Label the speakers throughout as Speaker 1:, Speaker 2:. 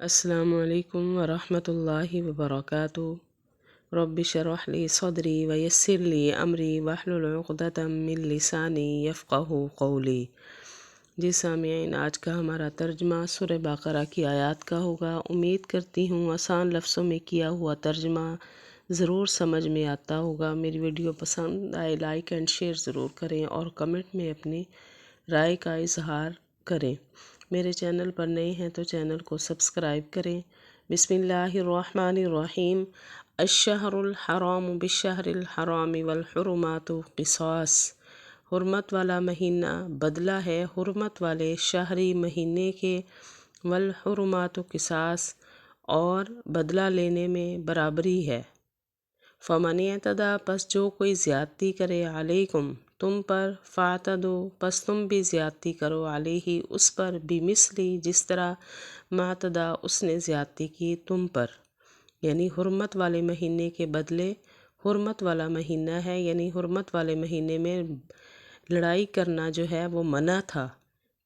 Speaker 1: السلام علیکم ورحمۃ اللہ وبرکاتہ۔ رب اشرح لی صدری ویسر لی امری واحلل عقدۃ من لسانی یفقہوا قولی۔ جی سامعین، آج کا ہمارا ترجمہ سورہ بقرہ کی آیات کا ہوگا۔ امید کرتی ہوں آسان لفظوں میں کیا ہوا ترجمہ ضرور سمجھ میں آتا ہوگا۔ میری ویڈیو پسند آئے لائک اینڈ شیئر ضرور کریں اور کمنٹ میں اپنی رائے کا اظہار کریں۔ میرے چینل پر نئے ہیں تو چینل کو سبسکرائب کریں۔ بسم اللہ الرحمن الرحیم۔ الشہر الحرام بالشہر الحرام والحرمات قصاص۔ حرمت والا مہینہ بدلہ ہے حرمت والے شہری مہینے کے، والحرمات قصاص، اور بدلہ لینے میں برابری ہے۔ فمن اعتدی، پس جو کوئی زیادتی کرے، علیکم، تم پر، فاعتدوا، پس تم بھی زیادتی کرو، علیہ، اس پر، بمثلی، جس طرح، ما اعتدی، اس نے زیادتی کی تم پر۔ یعنی حرمت والے مہینے کے بدلے حرمت والا مہینہ ہے، یعنی حرمت والے مہینے میں لڑائی کرنا جو ہے وہ منع تھا،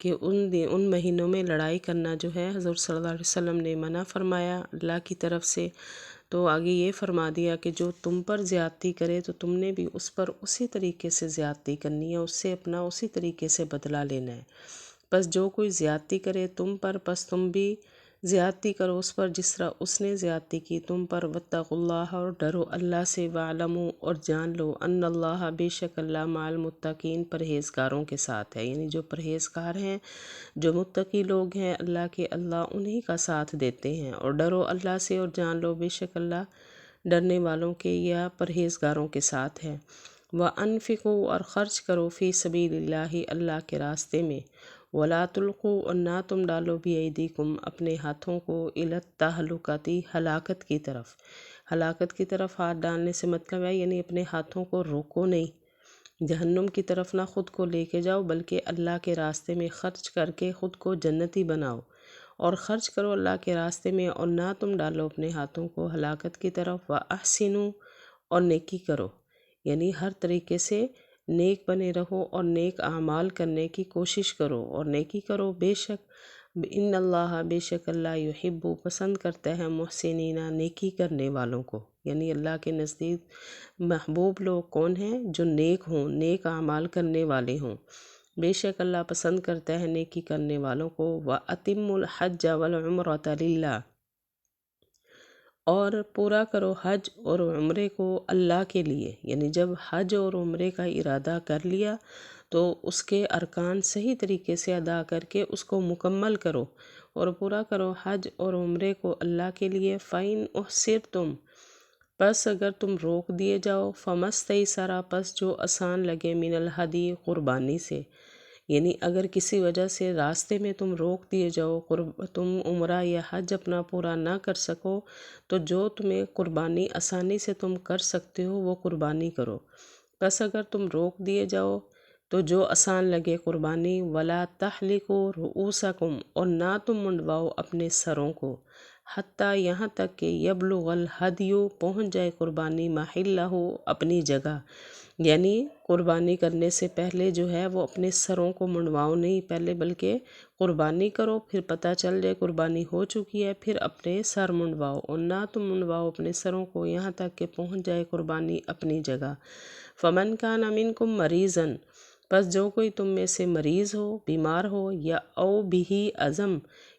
Speaker 1: کہ ان مہینوں میں لڑائی کرنا جو ہے حضور صلی اللہ علیہ وسلم نے منع فرمایا اللہ کی طرف سے۔ تو آگے یہ فرما دیا کہ جو تم پر زیادتی کرے تو تم نے بھی اس پر اسی طریقے سے زیادتی کرنی ہے، اس سے اپنا اسی طریقے سے بدلہ لینا ہے۔ پس جو کوئی زیادتی کرے تم پر، پس تم بھی زیادتی کرو اس پر جس طرح اس نے زیادتی کی تم پر۔ واتقوا اللہ، اور ڈرو اللہ سے، واعلموا، اور جان لو، ان اللہ، بے شک اللہ، مع المتقین، پرہیزگاروں کے ساتھ ہے۔ یعنی جو پرہیزگار ہیں، جو متقی لوگ ہیں اللہ کے، اللہ انہی کا ساتھ دیتے ہیں۔ اور ڈرو اللہ سے اور جان لو بے شک اللہ ڈرنے والوں کے یا پرہیزگاروں کے ساتھ ہے۔ وَأَنفِقُوا، اور خرچ کرو، فی سبیل اللہ، اللہ کے راستے میں۔ وَلَا تُلْقُوا، اور نہ تم ڈالو، بِأَیْدِیکُم، اپنے ہاتھوں کو، إِلَى التَّہْلُکَۃِ، ہلاکت کی طرف۔ ہلاکت کی طرف ہاتھ ڈالنے سے مطلب ہے یعنی اپنے ہاتھوں کو روکو نہیں، جہنم کی طرف نہ خود کو لے کے جاؤ، بلکہ اللہ کے راستے میں خرچ کر کے خود کو جنتی بناؤ۔ اور خرچ کرو اللہ کے راستے میں، اور نہ تم ڈالو اپنے ہاتھوں کو ہلاکت کی طرف۔ وَأَحْسِنُوا، اور نیکی کرو، یعنی ہر طریقے سے نیک بنے رہو اور نیک اعمال کرنے کی کوشش کرو اور نیکی کرو۔ بے شک ان اللہ، بے شک اللہ، یحب، پسند کرتا ہے، محسنین، نیکی کرنے والوں کو۔ یعنی اللہ کے نزدیک محبوب لوگ کون ہیں؟ جو نیک ہوں، نیک اعمال کرنے والے ہوں۔ بے شک اللہ پسند کرتا ہے نیکی کرنے والوں کو۔ وَأَتِمُّوا الْحَجَّ وَالْعُمْرَةَ لِلَّهِ، اور پورا کرو حج اور عمرے کو اللہ کے لیے۔ یعنی جب حج اور عمرے کا ارادہ کر لیا تو اس کے ارکان صحیح طریقے سے ادا کر کے اس کو مکمل کرو اور پورا کرو حج اور عمرے کو اللہ کے لیے۔ فَإِنْ أُحْصِرْتُمْ، پس اگر تم روک دیے جاؤ، فَمَا اسْتَيْسَرَ، پس جو آسان لگے، مِنَ الْہَدْیِ، قربانی سے۔ یعنی اگر کسی وجہ سے راستے میں تم روک دیے جاؤ، تم عمرہ یا حج اپنا پورا نہ کر سکو، تو جو تمہیں قربانی آسانی سے تم کر سکتے ہو وہ قربانی کرو۔ پس اگر تم روک دیے جاؤ تو جو آسان لگے قربانی۔ وَلَا تَحْلِقُوا رُؤُوسَکُمْ، اور نہ تم منڈواؤ اپنے سروں کو، حتیٰ، یہاں تک کہ، یبلغ الہدی، پہنچ جائے قربانی، محلہ، اپنی جگہ۔ یعنی قربانی کرنے سے پہلے جو ہے وہ اپنے سروں کو منڈواؤ نہیں پہلے، بلکہ قربانی کرو، پھر پتہ چل جائے قربانی ہو چکی ہے، پھر اپنے سر منڈواؤ، اور نہ تم منڈواؤ اپنے سروں کو یہاں تک کہ پہنچ جائے قربانی اپنی جگہ۔ فَمَنْ كَانَ مِنْكُمْ مَرِيضًا، پس جو کوئی تم میں سے مریض ہو، بیمار ہو، یا او بِهِ عزم،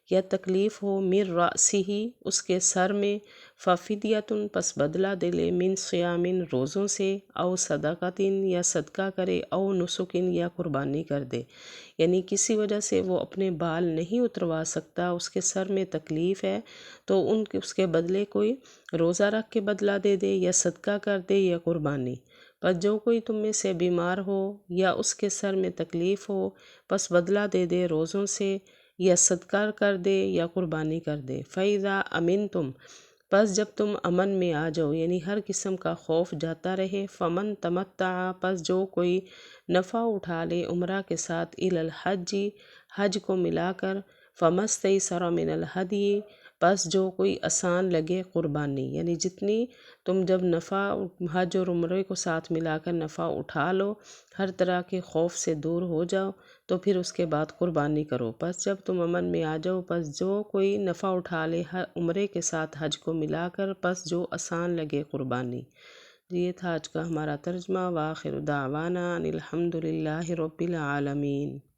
Speaker 1: یا تکلیف ہو، مِن رَأْسِهِ، اس کے سر میں، فَفِدْیَةٌ، پس بدلہ دے لے، من صیام، روزوں سے، او صدقۃ، یا صدقہ کرے، او نسک، یا قربانی کر دے۔ یعنی کسی وجہ سے وہ اپنے بال نہیں اتروا سکتا، اس کے سر میں تکلیف ہے، تو اس کے بدلے کوئی روزہ رکھ کے بدلہ دے دے، یا صدقہ کر دے، یا قربانی۔ پس جو کوئی تم میں سے بیمار ہو یا اس کے سر میں تکلیف ہو، پس بدلہ دے دے روزوں سے، یا صدقہ کر دے، یا قربانی کر دے۔ فَإِذَا أَمِنْتُمْ، پس جب تم امن میں آ جاؤ، یعنی ہر قسم کا خوف جاتا رہے۔ فَمَن تَمَتَّعَ، پس جو کوئی نفع اٹھا لے عمرہ کے ساتھ، إِلَى الْحَجِّ، حج کو ملا کر، فَمَسْتَيْسَرَ مِنَ الْهَدْيِ، پس جو کوئی آسان لگے قربانی، یعنی جتنی تم جب نفع حج اور عمرے کو ساتھ ملا کر نفع اٹھا لو، ہر طرح کے خوف سے دور ہو جاؤ، تو پھر اس کے بعد قربانی کرو۔ پس جب تم امن میں آ جاؤ، پس جو کوئی نفع اٹھا لے عمرے کے ساتھ حج کو ملا کر، پس جو آسان لگے قربانی۔ یہ تھا آج کا ہمارا ترجمہ۔ وآخر دعوانا ان الحمد للہ رب العالمین۔